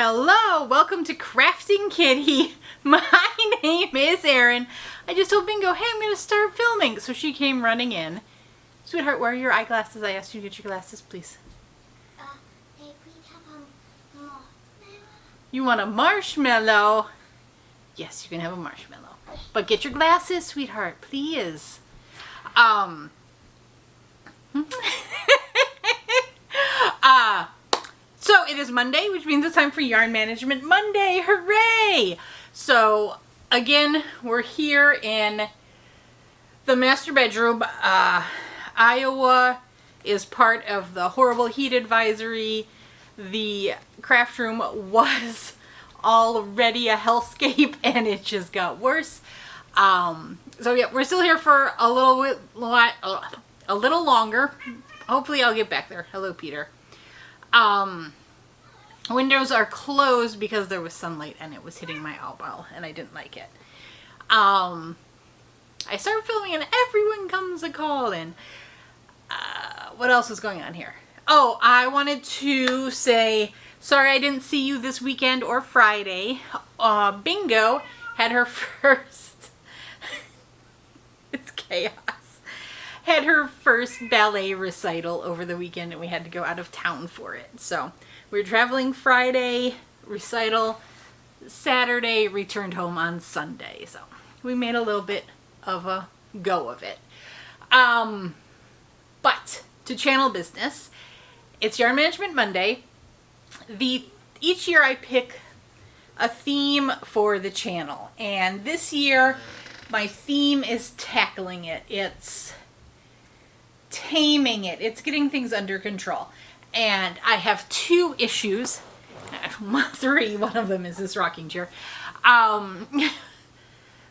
Hello, welcome to Krafting Kitty. My name is Erin. I just told Bingo, hey, I'm going to start filming. So she came running in. Sweetheart, where are your eyeglasses? I asked you to get your glasses, please. Hey, please have a marshmallow. You want a marshmallow? Yes, you can have a marshmallow. But get your glasses, sweetheart, please. So it is Monday, which means it's time for Yarn Management Monday. Hooray! So again, we're here in the master bedroom. Iowa is part of the horrible heat advisory. The craft room was already a hellscape and it just got worse. So yeah, we're still here for a little longer. Hopefully I'll get back there. Hello, Peter. Windows are closed because there was sunlight and it was hitting my eyeball and I didn't like it. I started filming and everyone comes a call in. What else is going on here? Oh, I wanted to say, sorry I didn't see you this weekend or Friday. Bingo had her first, it's chaos, had her first ballet recital over the weekend and we had to go out of town for it. So we were traveling Friday, recital Saturday, returned home on Sunday. So we made a little bit of a go of it. But to channel business, it's Yarn Management Monday. Each year I pick a theme for the channel, and this year my theme is tackling it. It's taming it. It's getting things under control. And I have two issues. Three. One of them is this rocking chair.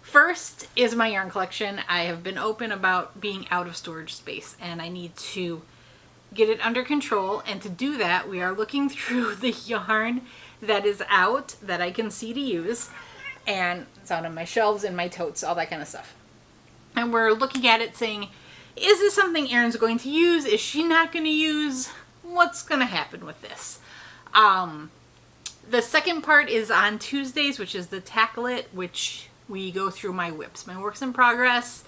First is my yarn collection. I have been open about being out of storage space and I need to get it under control, and to do that we are looking through the yarn that is out that I can see to use, and it's out on my shelves and my totes, all that kind of stuff. And we're looking at it saying, is this something Erin's going to use? Is she not going to use? What's going to happen with this? The second part is on Tuesdays, which is the Tackle It, which we go through my whips, my works in progress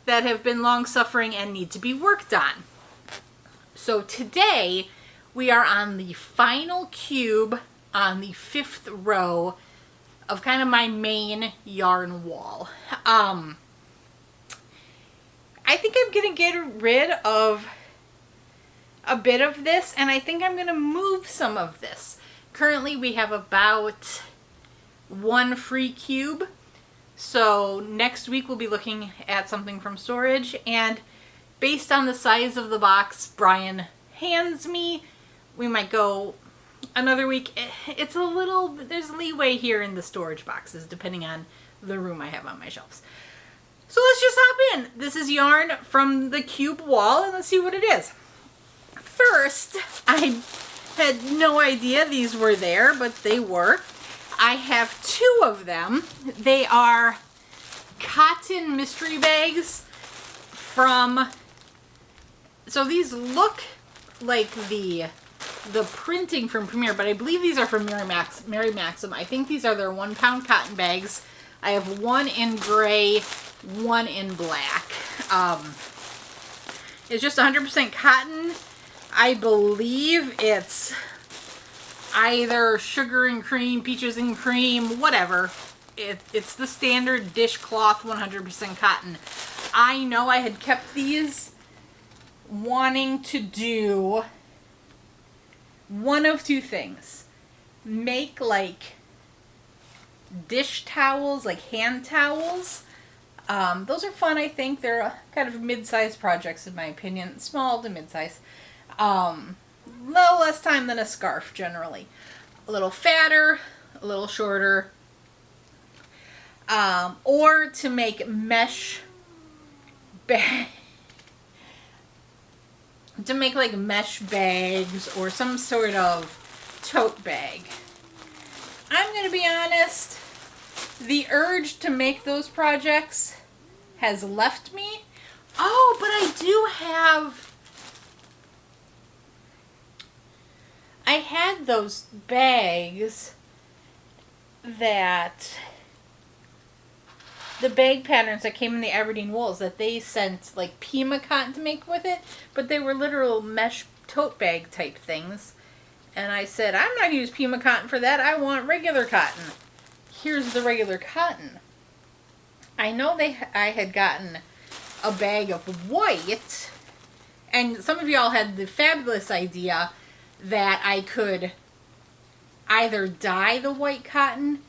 that have been long suffering and need to be worked on. So today we are on the final cube on the 5th row of kind of my main yarn wall. I think I'm going to get rid of a bit of this, and I think I'm going to move some of this. Currently we have about one free cube. So next week we'll be looking at something from storage, and based on the size of the box Brian hands me, we might go another week. It's a little, there's leeway here in the storage boxes depending on the room I have on my shelves. So let's just hop in. This is yarn from the cube wall and let's see what it is. First, I had no idea these were there, but they were. I have two of them. They are cotton mystery bags from, so these look like the printing from Premier, but I believe these are from Mary Maxim. I think these are their 1 pound cotton bags. I have one in gray, one in black. It's just 100% cotton. I believe it's either sugar and cream, peaches and cream, whatever. It's the standard dishcloth 100% cotton. I know I had kept these wanting to do one of two things. Make like dish towels, like hand towels. Those are fun, I think. They're kind of mid-sized projects in my opinion. Small to mid-size. Little less time than a scarf generally. A little fatter, a little shorter. Or to make mesh bags. To make like mesh bags or some sort of tote bag. I'm going to be honest, the urge to make those projects has left me. Oh, but I do have I had those bags that, the bag patterns that came in the Aberdeen wools that they sent like Pima cotton to make with it, but they were literal mesh tote bag type things. And I said, I'm not going to use Pima cotton for that. I want regular cotton. Here's the regular cotton. I know I had gotten a bag of white, and some of y'all had the fabulous idea that I could either dye the white cotton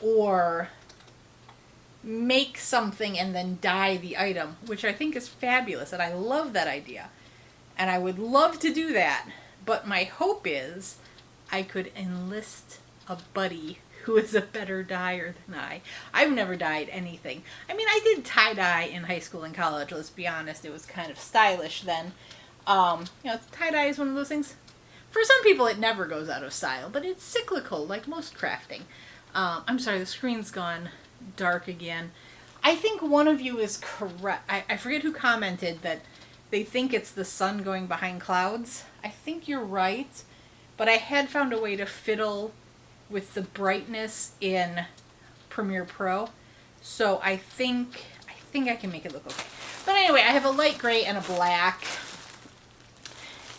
or make something and then dye the item, which I think is fabulous, and I love that idea. And I would love to do that, but my hope is I could enlist a buddy who is a better dyer than I. I've never dyed anything. I mean, I did tie-dye in high school and college, let's be honest. It was kind of stylish then. Tie-dye is one of those things. For some people, it never goes out of style, but it's cyclical, like most crafting. I'm sorry, the screen's gone dark again. I think one of you is correct. I forget who commented that they think it's the sun going behind clouds. I think you're right, but I had found a way to fiddle with the brightness in Premiere Pro, so I think I can make it look okay. But anyway, I have a light gray and a black.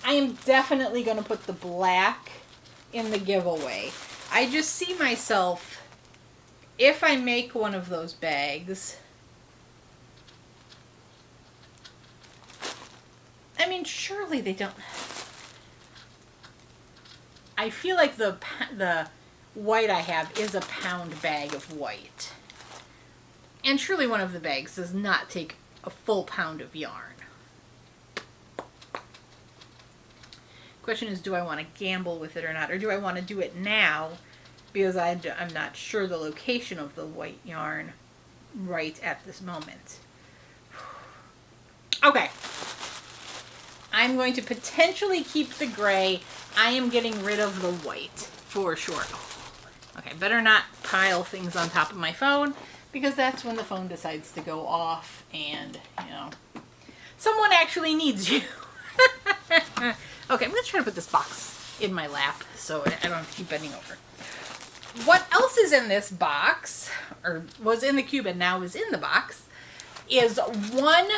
I am definitely going to put the black in the giveaway. I just see myself, if I make one of those bags, I mean, surely they don't. I feel like the white I have is a pound bag of white. And surely one of the bags does not take a full pound of yarn. Question is, do I want to gamble with it or not? Or do I want to do it now because I'm not sure the location of the white yarn right at this moment. Okay. I'm going to potentially keep the gray. I am getting rid of the white for sure. Okay, better not pile things on top of my phone because that's when the phone decides to go off and, someone actually needs you. Okay, I'm going to try to put this box in my lap so I don't have to keep bending over. What else is in this box, or was in the cube and now is in the box, is one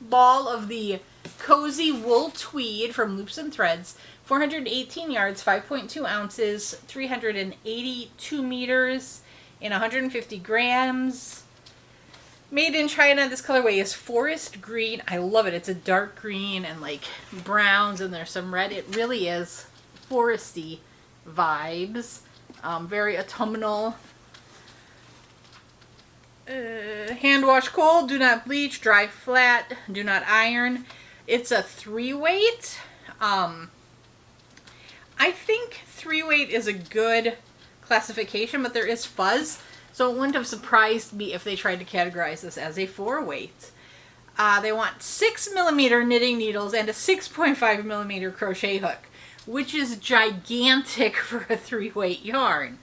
ball of the Cozy Wool Tweed from Loops and Threads, 418 yards, 5.2 ounces, 382 meters in 150 grams. Made in China. This colorway is forest green. I love it. It's a dark green and like browns and there's some red. It really is foresty vibes. Very autumnal. Hand wash cold. Do not bleach. Dry flat. Do not iron. It's a 3-weight. I think 3-weight is a good classification, but there is fuzz. So it wouldn't have surprised me if they tried to categorize this as a 4-weight. They want 6mm knitting needles and a 6.5mm crochet hook, which is gigantic for a 3-weight yarn.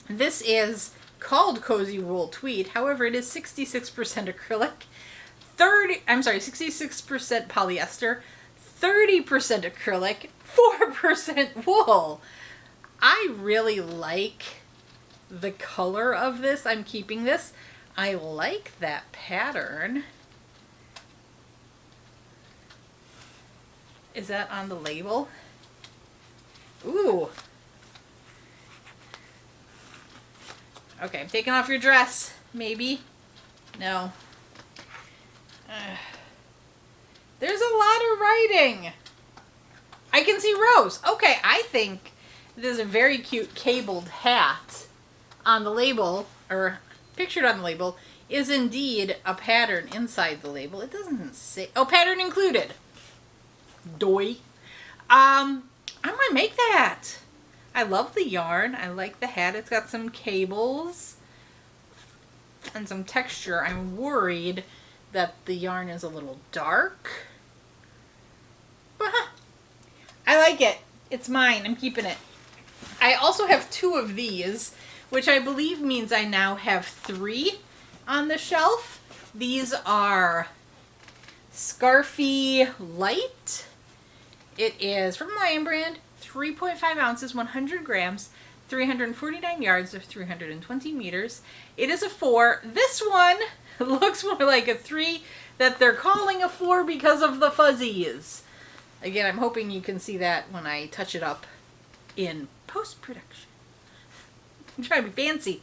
This is called Cozy Wool Tweed. However, it is 66% acrylic, 66% polyester, 30% acrylic, 4% wool. I really like the color of this. I'm keeping this. I like that pattern. Is that on the label? Ooh. Okay, I'm taking off your dress. Maybe. No. There's a lot of writing. I can see Rose. Okay, I think there's a very cute cabled hat on the label, or pictured on the label, is indeed a pattern inside the label. It doesn't say, oh, pattern included. Doy. I might make that. I love the yarn. I like the hat. It's got some cables and some texture. I'm worried that the yarn is a little dark. But I like it. It's mine. I'm keeping it. I also have 2 of these, which I believe means I now have 3 on the shelf. These are Scarfy Light It is from Lion Brand, 3.5 ounces, 100 grams, 349 yards or 320 meters. It is a 4. This one looks more like a 3 that they're calling a 4 because of the fuzzies. Again, I'm hoping you can see that when I touch it up in post-production. I'm trying to be fancy.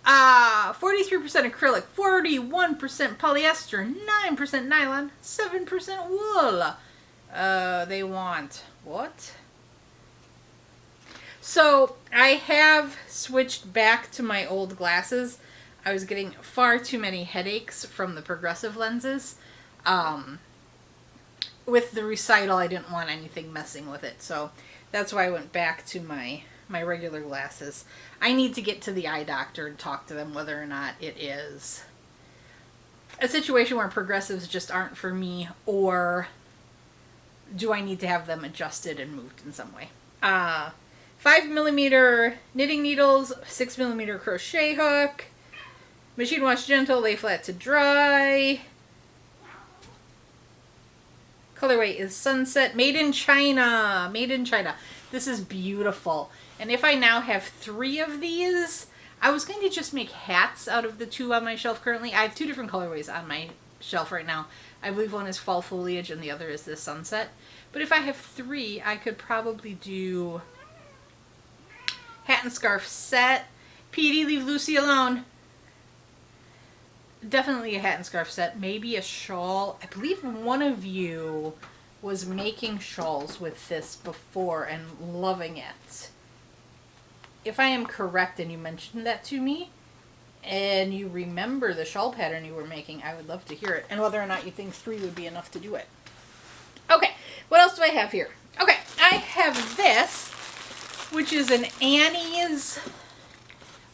43% acrylic, 41% polyester, 9% nylon, 7% wool. They want what? So I have switched back to my old glasses. I was getting far too many headaches from the progressive lenses. With the recital, I didn't want anything messing with it, so that's why I went back to my regular glasses. I need to get to the eye doctor and talk to them whether or not it is a situation where progressives just aren't for me, or do I need to have them adjusted and moved in some way. 5mm knitting needles, 6mm crochet hook, machine wash gentle, lay flat to dry. Colorway is Sunset, made in China. Made in China. This is beautiful. And if I now have 3 of these, I was going to just make hats out of the 2 on my shelf currently. I have 2 different colorways on my shelf right now. I believe one is fall foliage and the other is this sunset. But if I have 3, I could probably do hat and scarf set. Petey, leave Lucy alone. Definitely a hat and scarf set. Maybe a shawl. I believe one of you was making shawls with this before and loving it. If I am correct and you mentioned that to me, and you remember the shawl pattern you were making, I would love to hear it. And whether or not you think 3 would be enough to do it. Okay, what else do I have here? Okay, I have this, which is an Annie's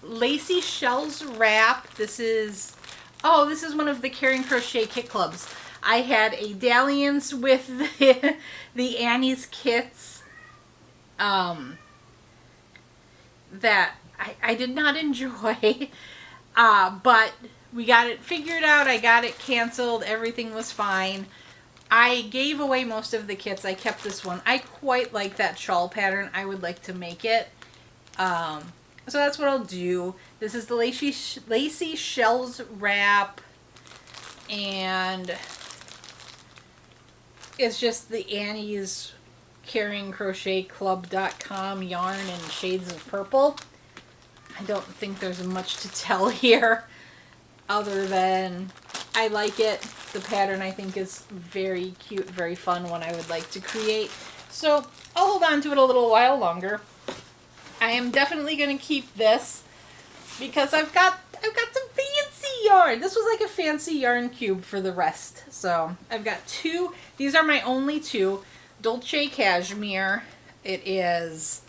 Lacy Shells wrap. This is one of the Caring Crochet Kit Clubs. I had a dalliance with the Annie's kits that I did not enjoy, but we got it figured out. I got it canceled. Everything was fine. I gave away most of the kits. I kept this one. I quite like that shawl pattern. I would like to make it. So that's what I'll do. This is the Lacy Shells wrap, and it's just the Annie's CaringCrochetClub.com yarn in shades of purple. I don't think there's much to tell here other than I like it. The pattern I think is very cute, very fun, one I would like to create. So I'll hold on to it a little while longer. I am definitely going to keep this because I've got some fancy yarn. This was like a fancy yarn cube for the rest. So I've got 2. These are my only 2. Dolce Cashmere. It is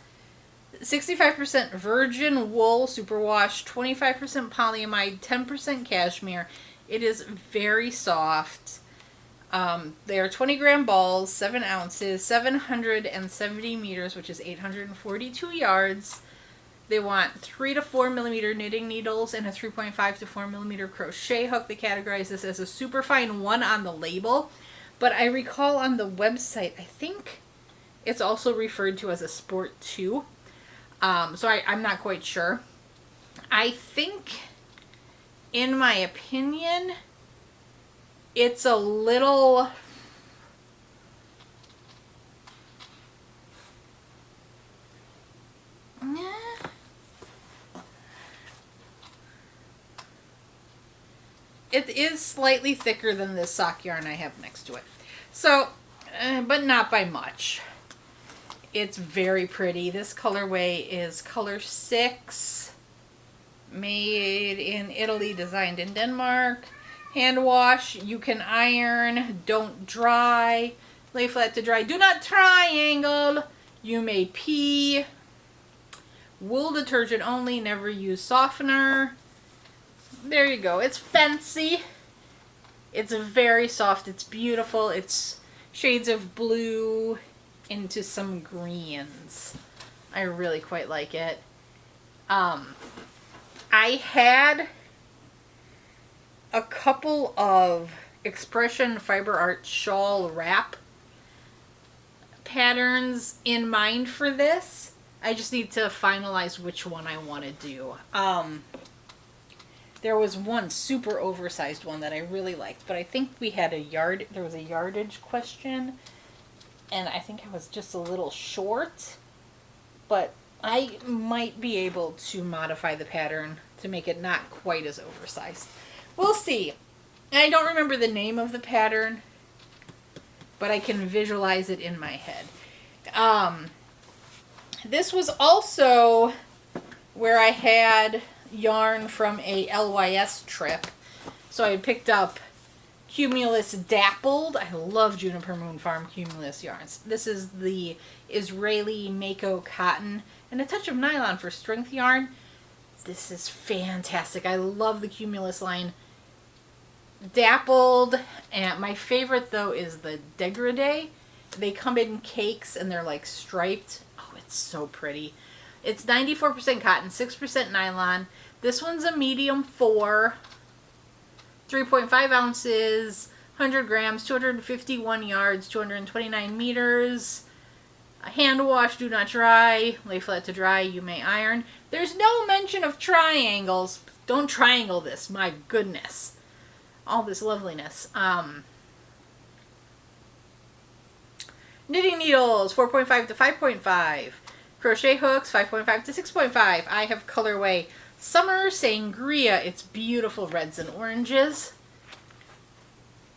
65% virgin wool superwash, 25% polyamide, 10% cashmere. It is very soft. They are 20-gram balls, 7 ounces, 770 meters, which is 842 yards. They want 3 to 4mm knitting needles and a 3.5 to 4mm crochet hook. They categorize this as a superfine 1 on the label, but I recall on the website, I think it's also referred to as a sport 2. So I'm not quite sure. I think, in my opinion, it's a little... It is slightly thicker than this sock yarn I have next to it. So, but not by much. It's very pretty. This colorway is color 6. Made in Italy, designed in Denmark. Hand wash. You can iron. Don't dry. Lay flat to dry. Do not triangle. You may pee. Wool detergent only. Never use softener. There you go. It's fancy. It's very soft. It's beautiful. It's shades of blue into some greens. I really quite like it. I had a couple of Expression Fiber Art shawl wrap patterns in mind for this. I just need to finalize which one I want to do. There was one super oversized one that I really liked, but I think we had there was a yardage question, and I think I was just a little short, but I might be able to modify the pattern to make it not quite as oversized. We'll see. I don't remember the name of the pattern, but I can visualize it in my head. This was also where I had yarn from a LYS trip. So I picked up Cumulus Dappled. I love Juniper Moon Farm Cumulus yarns. This is the Israeli Mako cotton and a touch of nylon for strength yarn. This is fantastic. I love the Cumulus line. Dappled, and my favorite though is the Degradé. They come in cakes and they're like striped. Oh, it's so pretty. It's 94% cotton, 6% nylon. This one's a medium 4, 3.5 ounces, 100 grams, 251 yards, 229 meters. Hand wash, do not dry. Lay flat to dry, you may iron. There's no mention of triangles. Don't triangle this, my goodness. All this loveliness. Knitting needles, 4.5 to 5.5. Crochet hooks, 5.5 to 6.5. I have colorway Summer Sangria. It's beautiful reds and oranges.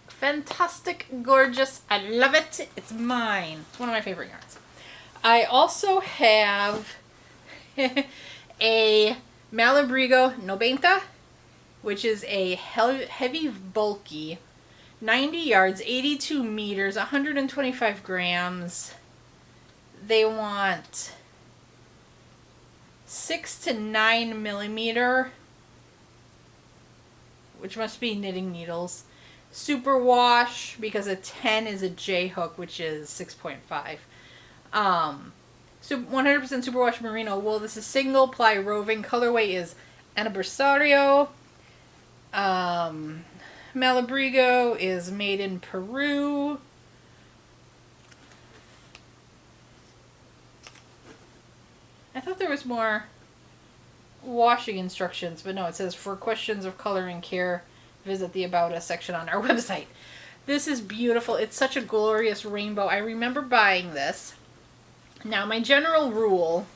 Fantastic, gorgeous. I love it. It's mine. It's one of my favorite yarns. I also have a Malabrigo Nobenta, which is a heavy, bulky, 90 yards, 82 meters, 125 grams. They want 6 to 9 millimeter, which must be knitting needles. Superwash, because a 10 is a J hook, which is 6.5. 100% superwash merino wool. This is single ply roving. Colorway is Aniversario. Malabrigo is made in Peru. I thought there was more washing instructions, but no, it says for questions of color and care, visit the About Us section on our website. This is beautiful. It's such a glorious rainbow. I remember buying this. Now, my general rule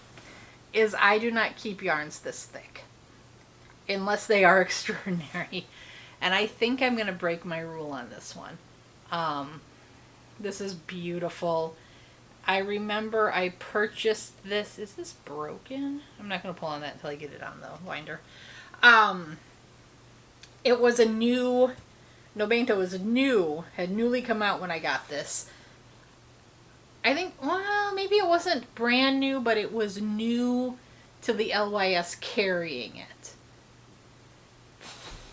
is I do not keep yarns this thick unless they are extraordinary. And I think I'm going to break my rule on this one. This is beautiful. I remember I purchased this. Is this broken? I'm not going to pull on that until I get it on the winder. It was a new, Nobenta was new, had newly come out when I got this. I think, well, maybe it wasn't brand new, but it was new to the LYS carrying it.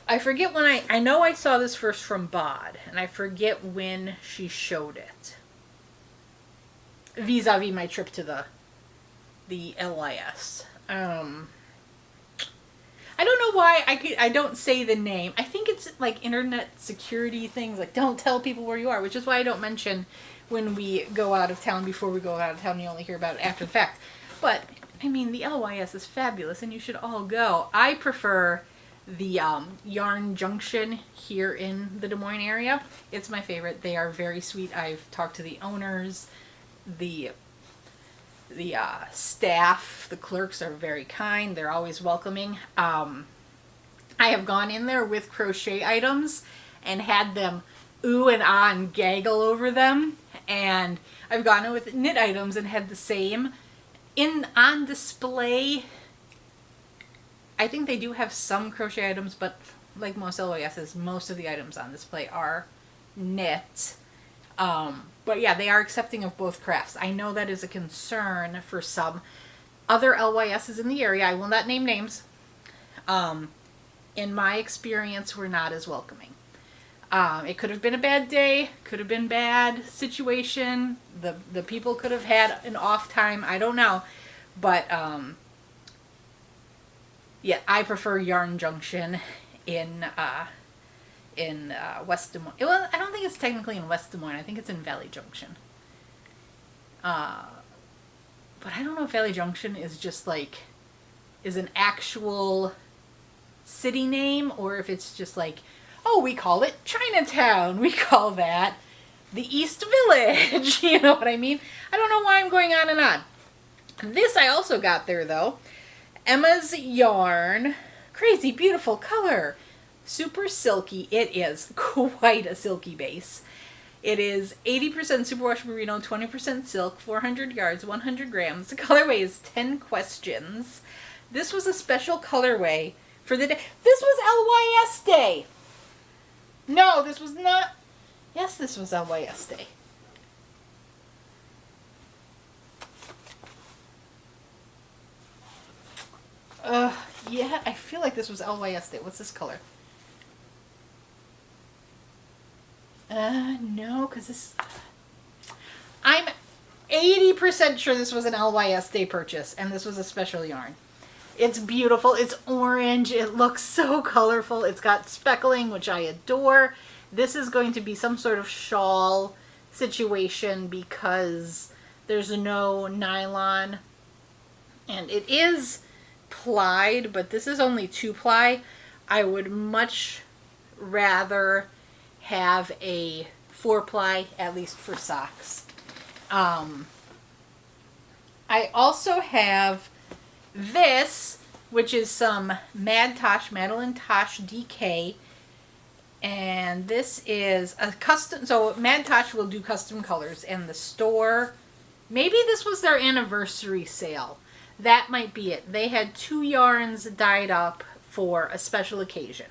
I forget when I know I saw this first from Bod, and I forget when she showed it. Vis-a-vis my trip to the LYS. I don't know why I don't say the name. I think it's like internet security things, like don't tell people where you are, which is why I don't mention when we go out of town. Before we go out of town, you only hear about it after the fact. But, I mean, the LYS is fabulous, and you should all go. I prefer the Yarn Junction here in the Des Moines area. It's my favorite. They are very sweet. I've talked to the owners. The staff, the clerks are very kind. They're always welcoming. I have gone in there with crochet items and had them ooh and ah and gaggle over them. And I've gone in with knit items and had the same. On display, I think they do have some crochet items, but like most LYSs, most of the items on display are knit. But yeah, they are accepting of both crafts. I know that is a concern for some other LYSs in the area. I will not name names. In my experience, were not as welcoming. It could have been a bad day, could have been bad situation. The people could have had an off time. I don't know. But yeah, I prefer Yarn Junction in West Des Moines. Well, I don't think it's technically in West Des Moines. I think it's in Valley Junction. But I don't know if Valley Junction is just like, is an actual city name, or if it's just like, oh, we call it Chinatown. We call that the East Village. You know what I mean? I don't know why I'm going on and on. This I also got there though. Emma's Yarn. Crazy beautiful color. Super silky. It is quite a silky base. It is 80% superwash merino, 20% silk, 400 yards, 100 grams. The colorway is 10 questions. This was a special colorway for the day. This was LYS Day. No, this was not. Yes, this was LYS Day. Yeah, I feel like this was LYS Day. What's this color? No, because this... I'm 80% sure this was an LYS Day purchase, and this was a special yarn. It's beautiful. It's orange. It looks so colorful. It's got speckling, which I adore. This is going to be some sort of shawl situation because there's no nylon. And it is plied, but this is only 2-ply. I would much rather have a 4-ply, at least for socks. I also have this, which is some Madeline Tosh DK, and this is a custom, so Mad Tosh will do custom colors, and the store, maybe this was their anniversary sale. That might be it. They had 2 yarns dyed up for a special occasion.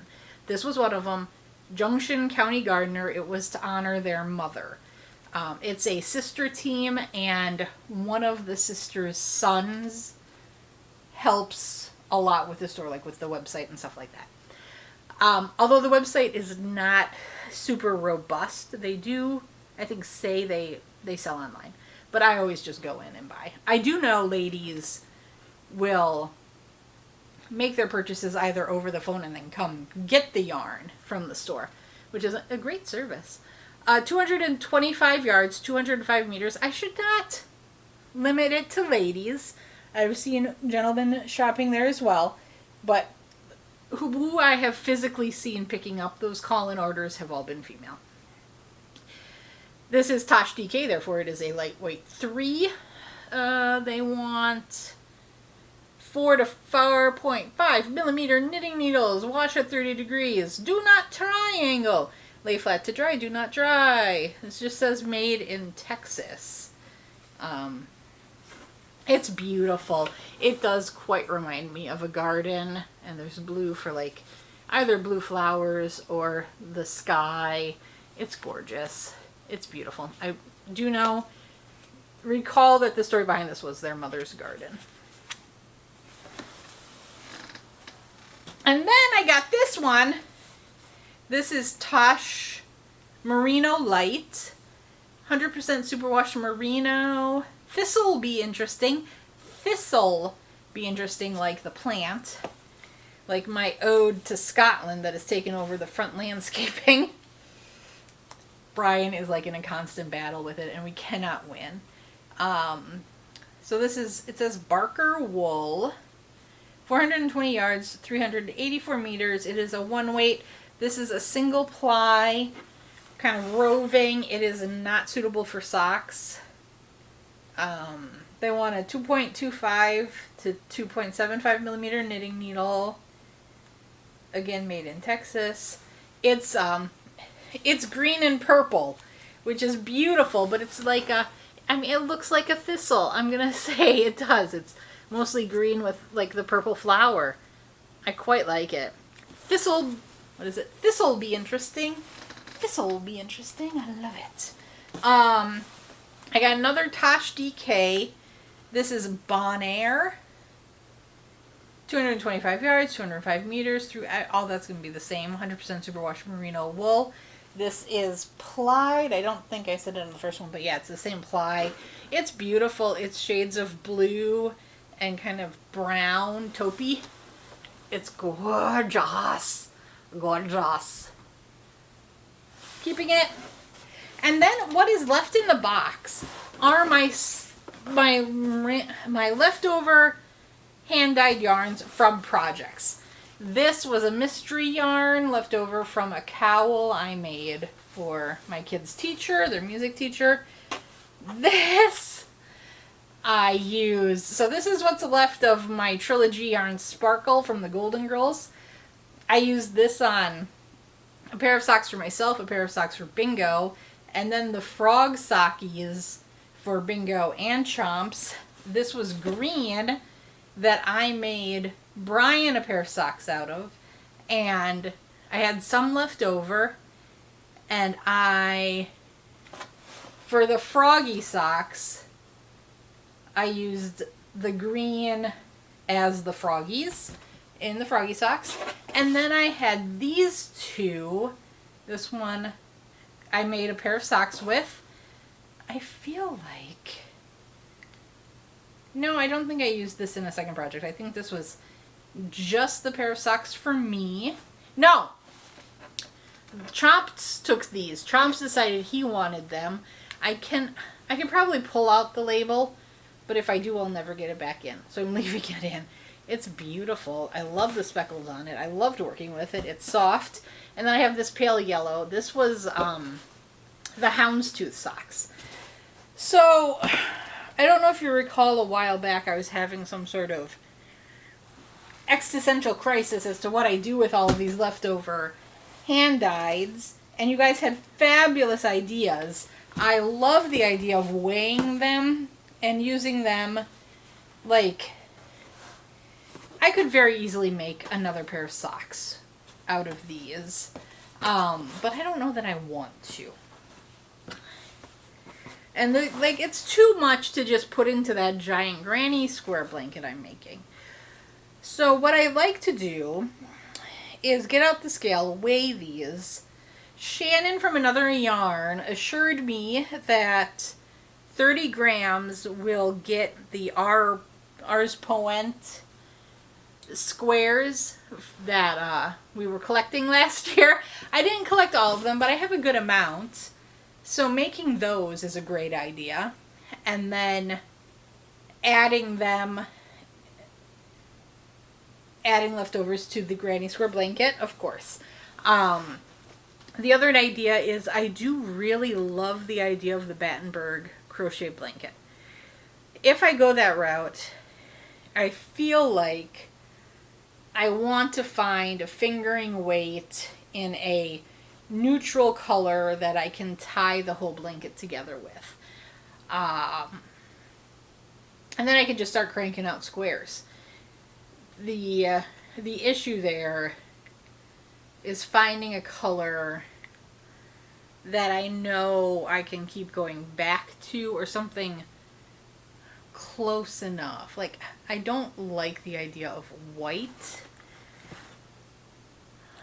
This was one of them. Junction County Gardener. It was to honor their mother. It's a sister team, and one of the sisters' sons helps a lot with the store, like with the website and stuff like that. Although the website is not super robust, they do, I think, say they sell online. But I always just go in and buy. I do know ladies will make their purchases either over the phone and then come get the yarn from the store, which is a great service. 225 yards, 205 meters. I should not limit it to ladies. I've seen gentlemen shopping there as well, but who I have physically seen picking up those call-in orders have all been female. This is Tosh DK, therefore it is a lightweight 3. They want 4 to 4.5 millimeter knitting needles. Wash at 30 degrees. Do not triangle. Lay flat to dry. Do not dry. This just says made in Texas. It's beautiful. It does quite remind me of a garden. And there's blue for like either blue flowers or the sky. It's gorgeous. It's beautiful. I do recall that the story behind this was their mother's garden. And then I got this one. This is Tosh Merino Light. 100% superwash merino. Thistle will be interesting. Thistle be interesting like the plant. Like my ode to Scotland that has taken over the front landscaping. Brian is like in a constant battle with it and we cannot win. So this is, it says Barker Wool. 420 yards, 384 meters. It is a 1-weight. This is a single ply, kind of roving. It is not suitable for socks. They want a 2.25 to 2.75 millimeter knitting needle. Again, made in Texas. It's green and purple, which is beautiful, but it's like it looks like a thistle. I'm gonna say it does. It's mostly green with like the purple flower. I quite like it. Thistle, what is it? Thistle will be interesting. Thistle will be interesting. I love it. I got another Tosh DK. This is Bon Air. 225 yards, 205 meters. Through all that's going to be the same. 100% superwash merino wool. This is plied. I don't think I said it in the first one, but yeah, it's the same ply. It's beautiful. It's shades of blue and kind of brown, taupey. It's gorgeous. Gorgeous. Keeping it. And then what is left in the box are my leftover hand-dyed yarns from projects. This was a mystery yarn left over from a cowl I made for my kids' teacher, their music teacher. This I used. So this is what's left of my Trilogy yarn Sparkle from the Golden Girls. I used this on a pair of socks for myself, a pair of socks for Bingo, and then the frog sockies for Bingo and Chomps. This was green that I made Brian a pair of socks out of, and I had some left over, and for the froggy socks, I used the green as the froggies in the froggy socks. And then I had these two. This one I made a pair of socks with. I feel like... No, I don't think I used this in a second project. I think this was just the pair of socks for me. No! Chomps took these. Chomps decided he wanted them. I can probably pull out the label, but if I do, I'll never get it back in. So I'm leaving it in. It's beautiful. I love the speckles on it. I loved working with it. It's soft. And then I have this pale yellow. This was the houndstooth socks. So, I don't know if you recall a while back I was having some sort of existential crisis as to what I do with all of these leftover hand-dyeds. And you guys had fabulous ideas. I love the idea of weighing them and using them like... I could very easily make another pair of socks out of these, but I don't know that I want to. And it's too much to just put into that giant granny square blanket I'm making. So what I like to do is get out the scale, weigh these. Shannon from Another Yarn assured me that 30 grams will get the Ars Poent squares that we were collecting last year. I didn't collect all of them, but I have a good amount. So making those is a great idea. And then adding leftovers to the granny square blanket, of course. The other idea is I do really love the idea of the Battenberg crochet blanket. If I go that route, I feel like I want to find a fingering weight in a neutral color that I can tie the whole blanket together with. And then I can just start cranking out squares. The issue there is finding a color that I know I can keep going back to, or something close enough. Like, I don't like the idea of white.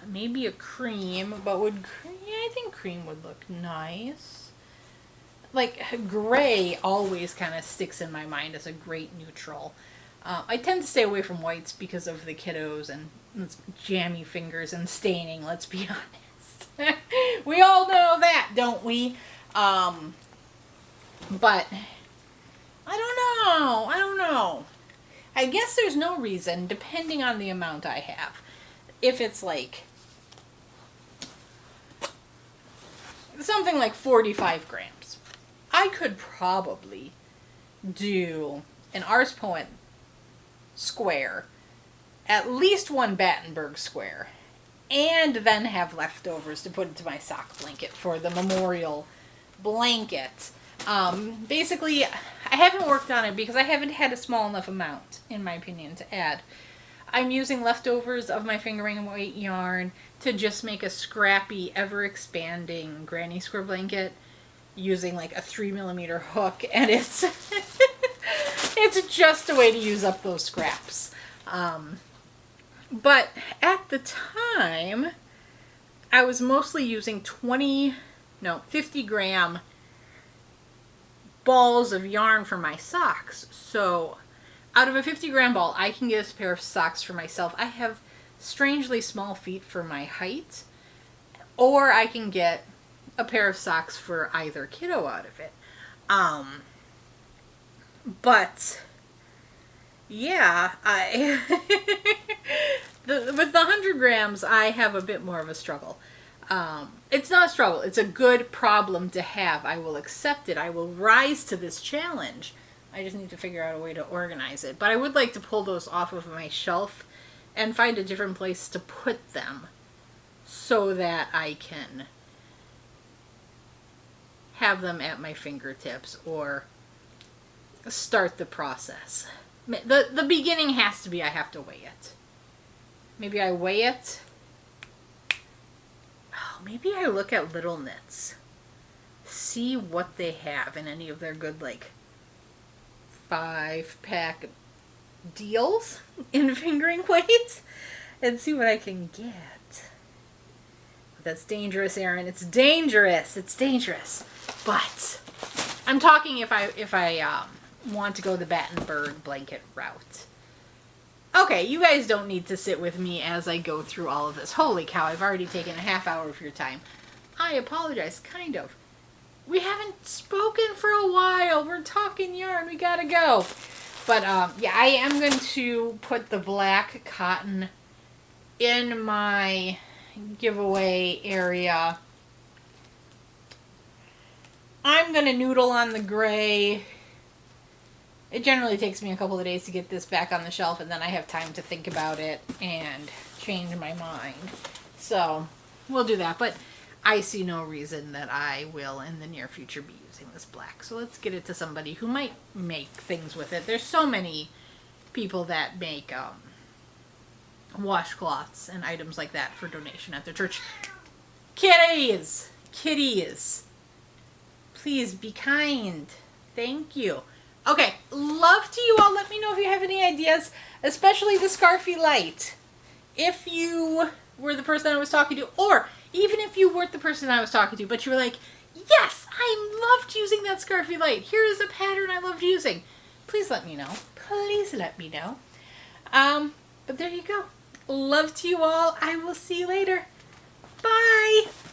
Maybe a cream, but I think cream would look nice. Like, gray always kind of sticks in my mind as a great neutral. I tend to stay away from whites because of the kiddos and jammy fingers and staining, let's be honest. We all know that, don't we? But I don't know. I guess there's no reason, depending on the amount I have. If it's like something like 45 grams, I could probably do an Ars Poet square, at least one Battenberg square, and then have leftovers to put into my sock blanket for the memorial blanket. Basically, I haven't worked on it because I haven't had a small enough amount, in my opinion, to add. I'm using leftovers of my fingering weight yarn to just make a scrappy, ever-expanding granny square blanket using like a 3mm hook, and it's it's just a way to use up those scraps. But at the time, I was mostly using 50 gram balls of yarn for my socks. So out of a 50 gram ball, I can get a pair of socks for myself. I have strangely small feet for my height. Or I can get a pair of socks for either kiddo out of it. But yeah, with the 100 grams, I have a bit more of a struggle. It's not a struggle. It's a good problem to have. I will accept it. I will rise to this challenge. I just need to figure out a way to organize it. But I would like to pull those off of my shelf and find a different place to put them so that I can have them at my fingertips or start the process. The beginning has to be I have to weigh it. Maybe I weigh it. Oh, maybe I look at Little Knits. See what they have in any of their good, like, 5-pack deals in fingering weights and see what I can get. That's dangerous, Erin. It's dangerous. It's dangerous. But I'm talking if I want to go the Battenberg blanket route. Okay, you guys don't need to sit with me as I go through all of this. Holy cow, I've already taken a half hour of your time. I apologize, kind of. We haven't spoken for a while. We're talking yarn. We gotta go. But, yeah, I am going to put the black cotton in my giveaway area. I'm going to noodle on the gray. It generally takes me a couple of days to get this back on the shelf, and then I have time to think about it and change my mind. So, we'll do that. But I see no reason that I will, in the near future, be using this black. So let's get it to somebody who might make things with it. There's so many people that make washcloths and items like that for donation at their church. Kitties! Kitties! Please be kind. Thank you. Okay, love to you all. Let me know if you have any ideas, especially the Scarfy Light. If you were the person I was talking to, or even if you weren't the person I was talking to, but you were like, yes, I loved using that Scarfy Light. Here is a pattern I loved using. Please let me know. Please let me know. But there you go. Love to you all. I will see you later. Bye.